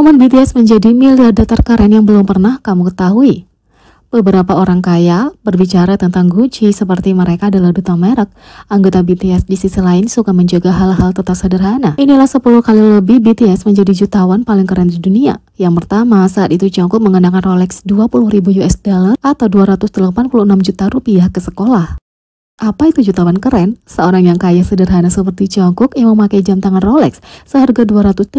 Momen BTS menjadi miliarder terkeren yang belum pernah kamu ketahui. Beberapa orang kaya berbicara tentang Gucci seperti mereka adalah duta merek. Anggota BTS di sisi lain suka menjaga hal-hal tetap sederhana. Inilah 10 kali lebih BTS menjadi jutawan paling keren di dunia. Yang pertama, saat itu Jungkook mengenakan Rolex 20.000 US dollar atau 286 juta rupiah ke sekolah. Apa itu jutawan keren? Seorang yang kaya sederhana seperti Jungkook yang memakai jam tangan Rolex seharga 286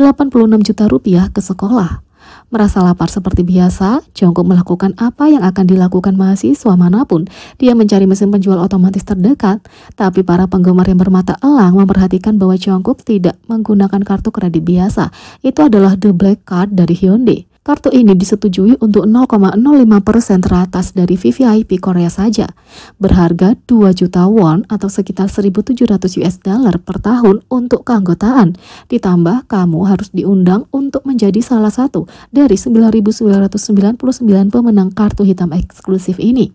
juta rupiah ke sekolah. Merasa lapar seperti biasa, Jungkook melakukan apa yang akan dilakukan mahasiswa manapun. Dia mencari mesin penjual otomatis terdekat, tapi para penggemar yang bermata elang memperhatikan bahwa Jungkook tidak menggunakan kartu kredit biasa. Itu adalah The Black Card dari Hyundai. Kartu ini disetujui untuk 0,05% teratas dari VVIP Korea saja, berharga 2 juta won atau sekitar 1.700 US dollar per tahun untuk keanggotaan. Ditambah kamu harus diundang untuk menjadi salah satu dari 9.999 pemenang kartu hitam eksklusif ini.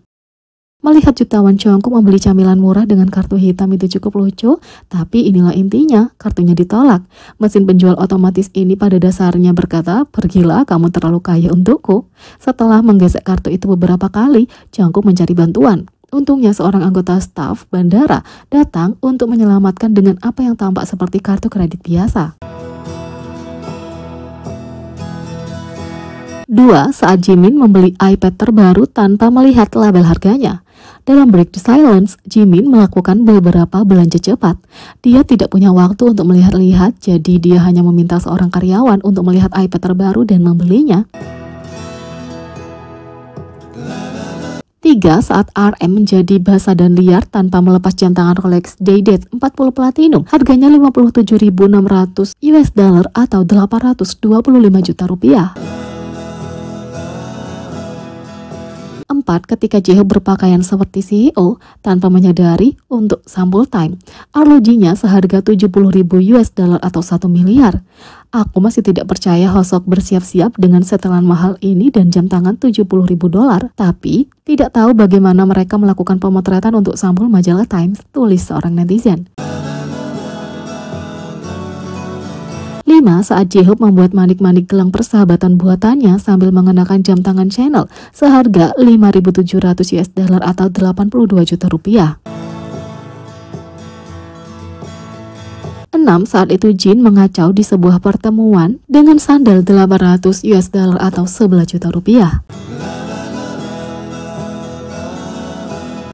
Melihat jutawan Jungkook membeli camilan murah dengan kartu hitam itu cukup lucu, tapi inilah intinya, kartunya ditolak. Mesin penjual otomatis ini pada dasarnya berkata, "Pergilah, kamu terlalu kaya untukku." Setelah menggesek kartu itu beberapa kali, Jungkook mencari bantuan. Untungnya seorang anggota staf bandara datang untuk menyelamatkan dengan apa yang tampak seperti kartu kredit biasa. 2. Saat Jimin membeli iPad terbaru tanpa melihat label harganya. Dalam Break the Silence, Jimin melakukan beberapa belanja cepat. Dia tidak punya waktu untuk melihat-lihat, jadi dia hanya meminta seorang karyawan untuk melihat iPad terbaru dan membelinya. 3. Saat RM menjadi basah dan liar tanpa melepas jam tangan Rolex Day-Date 40 Platinum, harganya 57.600 US dollar atau 825 juta rupiah. 4. Ketika J-Hope berpakaian seperti CEO tanpa menyadari untuk sampul time, arlojinya seharga 70.000 US dollar atau 1 miliar. Aku masih tidak percaya Hosok bersiap-siap dengan setelan mahal ini dan jam tangan 70.000 dolar, tapi tidak tahu bagaimana mereka melakukan pemotretan untuk sampul majalah Times, tulis seorang netizen. 5. Saat J-Hope membuat manik-manik gelang persahabatan buatannya sambil mengenakan jam tangan Chanel seharga 5.700 US dollar atau 82 juta rupiah. 6. Saat itu Jin mengacau di sebuah pertemuan dengan sandal 800 US dollar atau 11 juta rupiah.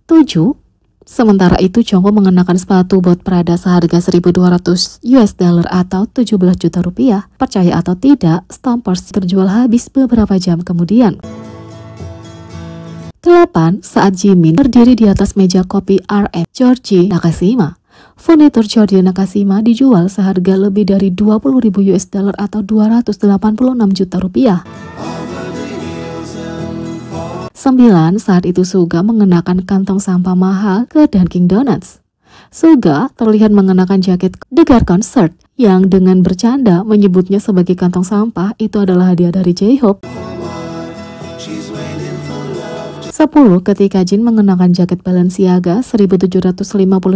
7. Sementara itu Jungkook mengenakan sepatu bot Prada seharga 1.200 US dollar atau 17 juta rupiah. Percaya atau tidak, Stompers terjual habis beberapa jam kemudian. 8. Saat Jimin berdiri di atas meja kopi RM Georgie Nakashima, furnitur Georgie Nakashima dijual seharga lebih dari 20.000 US dollar atau 286 juta rupiah. 9. Saat itu Suga mengenakan kantong sampah mahal ke Dunkin Donuts. Suga terlihat mengenakan jaket The Guard Concert yang dengan bercanda menyebutnya sebagai kantong sampah. Itu adalah hadiah dari J-Hope. 10. Ketika Jin mengenakan jaket Balenciaga 1.750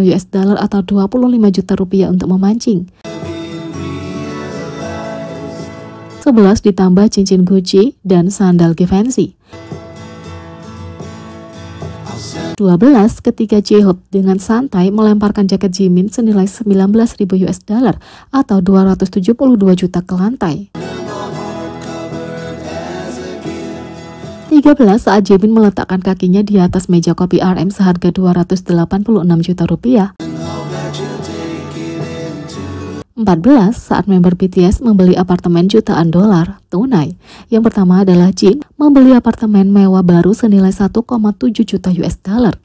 US dollar atau 25 juta rupiah untuk memancing. 11. Ditambah cincin Gucci dan sandal Givenchy. 12. Ketika J-Hope dengan santai melemparkan jaket Jimin senilai 19.000 US dollar atau 272 juta ke lantai. 13. Saat Jimin meletakkan kakinya di atas meja kopi RM seharga 286 juta rupiah. 14. Saat member BTS membeli apartemen jutaan dolar tunai. Yang pertama adalah Jin membeli apartemen mewah baru senilai 1,7 juta US dollar.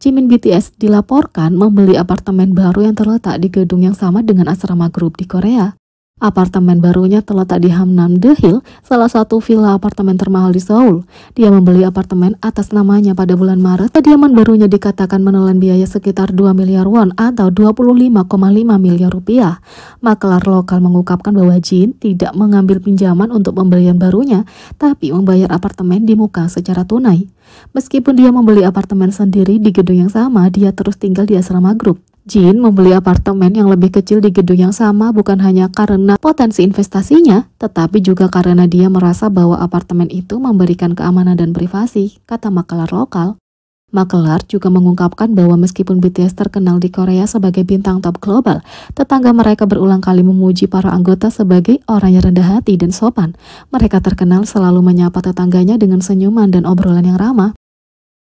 Jimin BTS dilaporkan membeli apartemen baru yang terletak di gedung yang sama dengan asrama grup di Korea. Apartemen barunya terletak di Hamnam The Hill, salah satu villa apartemen termahal di Seoul. Dia membeli apartemen atas namanya pada bulan Maret. Kediaman barunya dikatakan menelan biaya sekitar 2 miliar won atau 25,5 miliar rupiah. Makelar lokal mengungkapkan bahwa Jin tidak mengambil pinjaman untuk pembelian barunya, tapi membayar apartemen di muka secara tunai. Meskipun dia membeli apartemen sendiri di gedung yang sama, dia terus tinggal di asrama grup. Jin membeli apartemen yang lebih kecil di gedung yang sama bukan hanya karena potensi investasinya, tetapi juga karena dia merasa bahwa apartemen itu memberikan keamanan dan privasi, kata makelar lokal. Makelar juga mengungkapkan bahwa meskipun BTS terkenal di Korea sebagai bintang top global, tetangga mereka berulang kali memuji para anggota sebagai orang yang rendah hati dan sopan. Mereka terkenal selalu menyapa tetangganya dengan senyuman dan obrolan yang ramah.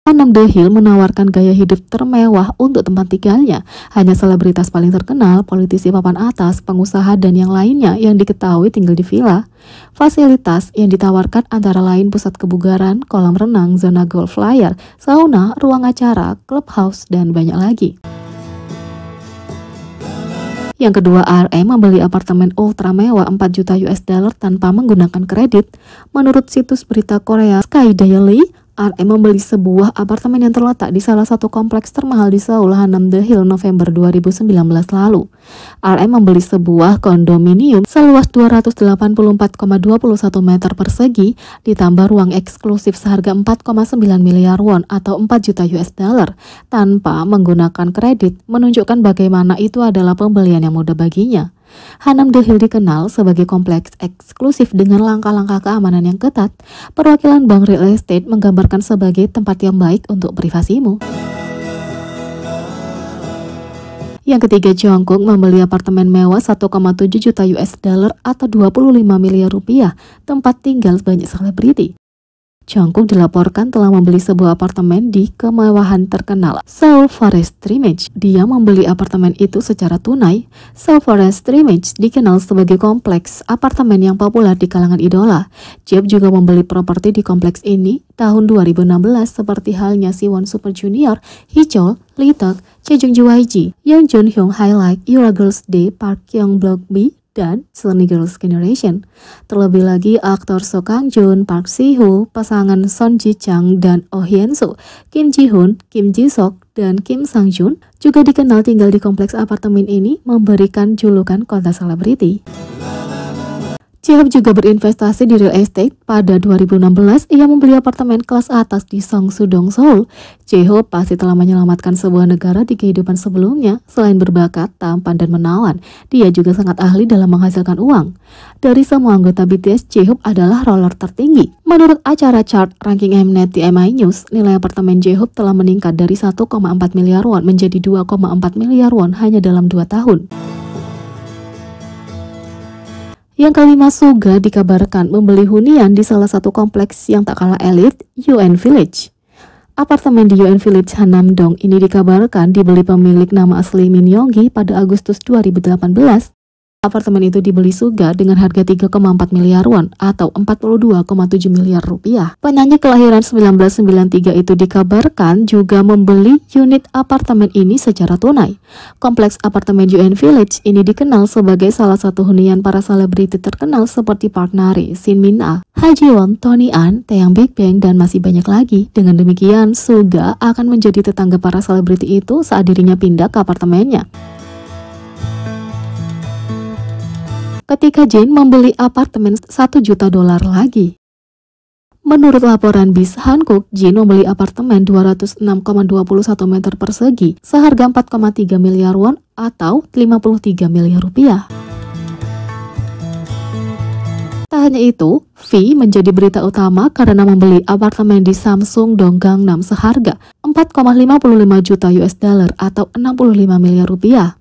Hanam Daehyul menawarkan gaya hidup termewah untuk tempat tinggalnya. Hanya selebritas paling terkenal, politisi papan atas, pengusaha dan yang lainnya yang diketahui tinggal di villa. Fasilitas yang ditawarkan antara lain pusat kebugaran, kolam renang, zona golf layar, sauna, ruang acara, clubhouse, dan banyak lagi. Yang kedua, RM membeli apartemen ultra mewah 4 juta US dollar tanpa menggunakan kredit. Menurut situs berita Korea Sky Daily, RM membeli sebuah apartemen yang terletak di salah satu kompleks termahal di Seoul, Hanam Daehyul, November 2019 lalu. RM membeli sebuah kondominium seluas 284,21 meter persegi ditambah ruang eksklusif seharga 4,9 miliar won atau 4 juta US dollar tanpa menggunakan kredit, menunjukkan bagaimana itu adalah pembelian yang mudah baginya. Hanam Daehyul dikenal sebagai kompleks eksklusif dengan langkah-langkah keamanan yang ketat. Perwakilan Bank Real Estate menggambarkan sebagai tempat yang baik untuk privasimu. Yang ketiga, Jungkook membeli apartemen mewah 1,7 juta US dollar atau 25 miliar rupiah, tempat tinggal banyak selebriti. Jungkook dilaporkan telah membeli sebuah apartemen di kemewahan terkenal Seoul Forest Image. Dia membeli apartemen itu secara tunai. Seoul Forest Image dikenal sebagai kompleks apartemen yang populer di kalangan idola. Jeop juga membeli properti di kompleks ini tahun 2016 seperti halnya Siwon Super Junior, Hichol, Lee Taek, Chejong YG, Young Jun Hyung Highlight, Yura Girls Day, Park Kyung Block B, dan Sunny Girls Generation. Terlebih lagi, aktor So Kang Joon, Park Si Hoo, pasangan Son Ji Chang dan Oh Hyun Soo, Kim Ji Hoon, Kim Ji Sok, dan Kim Sang Joon juga dikenal tinggal di kompleks apartemen ini, memberikan julukan kota selebriti. Jeop juga berinvestasi di real estate. Pada 2016, ia membeli apartemen kelas atas di Seongsu-dong, Seoul. Jeop pasti telah menyelamatkan sebuah negara di kehidupan sebelumnya. Selain berbakat, tampan, dan menawan, dia juga sangat ahli dalam menghasilkan uang. Dari semua anggota BTS, Jeop adalah roller tertinggi. Menurut acara chart ranking Mnet di MI News, nilai apartemen Jeop telah meningkat dari 1,4 miliar won menjadi 2,4 miliar won hanya dalam 2 tahun. Yang kelima, Suga dikabarkan membeli hunian di salah satu kompleks yang tak kalah elit, UN Village. Apartemen di UN Village Hanam-dong ini dikabarkan dibeli pemilik nama asli Min Yoongi pada Agustus 2018. Apartemen itu dibeli Suga dengan harga 3,4 miliar won atau 42,7 miliar rupiah. Penyanyi kelahiran 1993 itu dikabarkan juga membeli unit apartemen ini secara tunai. Kompleks apartemen UN Village ini dikenal sebagai salah satu hunian para selebriti terkenal seperti Park Nari, Shin Min-ah, Ha Ji-won, Tony An, Taeyang Big Bang, dan masih banyak lagi. Dengan demikian, Suga akan menjadi tetangga para selebriti itu saat dirinya pindah ke apartemennya. Ketika Jin membeli apartemen 1 juta dolar lagi. Menurut laporan Bis Hankook, Jin membeli apartemen 206,21 meter persegi seharga 4,3 miliar won atau 53 miliar rupiah. Tak hanya itu, V menjadi berita utama karena membeli apartemen di Samsung Dong Gangnam seharga 4,55 juta US dollar atau 65 miliar rupiah.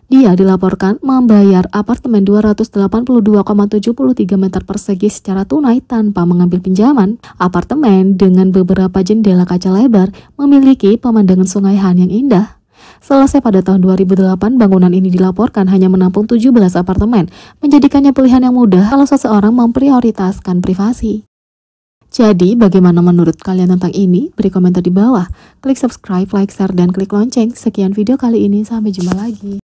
Dia dilaporkan membayar apartemen 282,73 meter persegi secara tunai tanpa mengambil pinjaman. Apartemen dengan beberapa jendela kaca lebar memiliki pemandangan Sungai Han yang indah. Selesai pada tahun 2008, bangunan ini dilaporkan hanya menampung 17 apartemen, menjadikannya pilihan yang mudah kalau seseorang memprioritaskan privasi. Jadi, bagaimana menurut kalian tentang ini? Beri komentar di bawah. Klik subscribe, like, share, dan klik lonceng. Sekian video kali ini, sampai jumpa lagi.